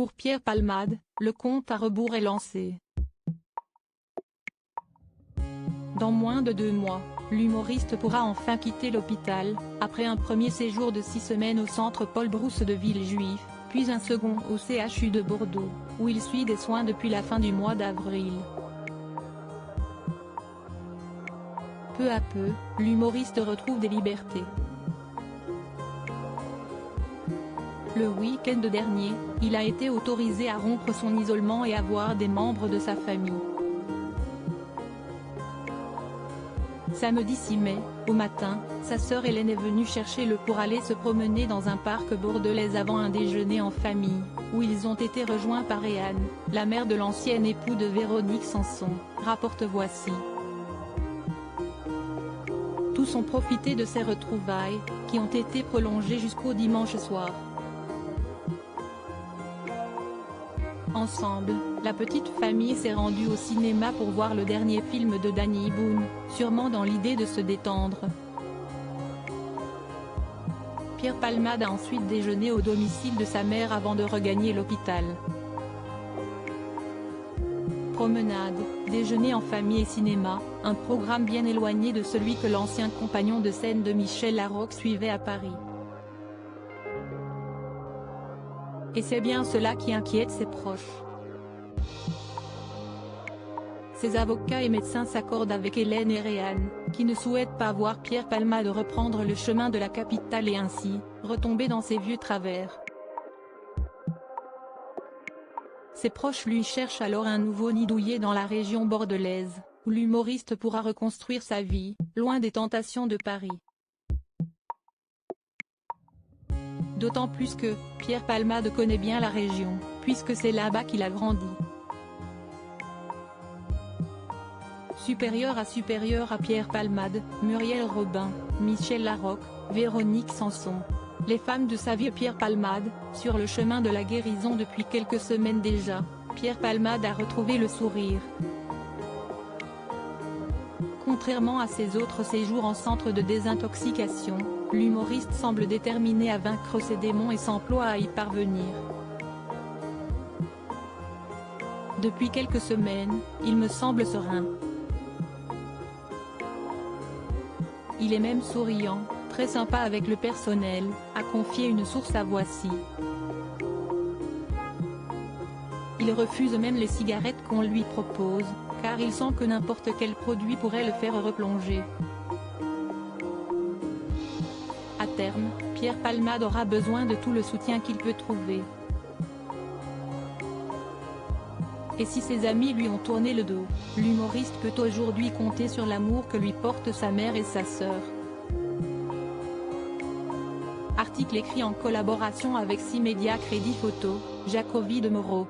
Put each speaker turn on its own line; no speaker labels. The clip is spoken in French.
Pour Pierre Palmade, le compte à rebours est lancé. Dans moins de 2 mois, l'humoriste pourra enfin quitter l'hôpital, après un premier séjour de 6 semaines au centre Paul Brousse de Villejuif, puis un second au CHU de Bordeaux, où il suit des soins depuis la fin du mois d'avril. Peu à peu, l'humoriste retrouve des libertés. Le week-end dernier, il a été autorisé à rompre son isolement et à voir des membres de sa famille. Samedi 6 mai, au matin, sa sœur Hélène est venue chercher le pour aller se promener dans un parc bordelais avant un déjeuner en famille, où ils ont été rejoints par Réanne, la mère de l'ancien époux de Véronique Sanson, rapporte Voici. Tous ont profité de ces retrouvailles, qui ont été prolongées jusqu'au dimanche soir. Ensemble, la petite famille s'est rendue au cinéma pour voir le dernier film de Danny Boone, sûrement dans l'idée de se détendre. Pierre Palmade a ensuite déjeuné au domicile de sa mère avant de regagner l'hôpital. Promenade, déjeuner en famille et cinéma, un programme bien éloigné de celui que l'ancien compagnon de scène de Michel Larocque suivait à Paris. Et c'est bien cela qui inquiète ses proches. Ses avocats et médecins s'accordent avec Hélène et Réanne, qui ne souhaitent pas voir Pierre Palmade reprendre le chemin de la capitale et ainsi, retomber dans ses vieux travers. Ses proches lui cherchent alors un nouveau nid douillet dans la région bordelaise, où l'humoriste pourra reconstruire sa vie, loin des tentations de Paris. D'autant plus que, Pierre Palmade connaît bien la région, puisque c'est là-bas qu'il a grandi. Supérieur à Pierre Palmade, Muriel Robin, Michel Larocque, Véronique Sanson. Les femmes de sa vie. Pierre Palmade, sur le chemin de la guérison depuis quelques semaines déjà, Pierre Palmade a retrouvé le sourire. Contrairement à ses autres séjours en centre de désintoxication, l'humoriste semble déterminé à vaincre ses démons et s'emploie à y parvenir. Depuis quelques semaines, il me semble serein. Il est même souriant, très sympa avec le personnel, a confié une source à Voici. Il refuse même les cigarettes qu'on lui propose, car il sent que n'importe quel produit pourrait le faire replonger. À terme, Pierre Palmade aura besoin de tout le soutien qu'il peut trouver. Et si ses amis lui ont tourné le dos, l'humoriste peut aujourd'hui compter sur l'amour que lui portent sa mère et sa sœur. Article écrit en collaboration avec 6 médias Crédit Photo, Jacobi de Moreau.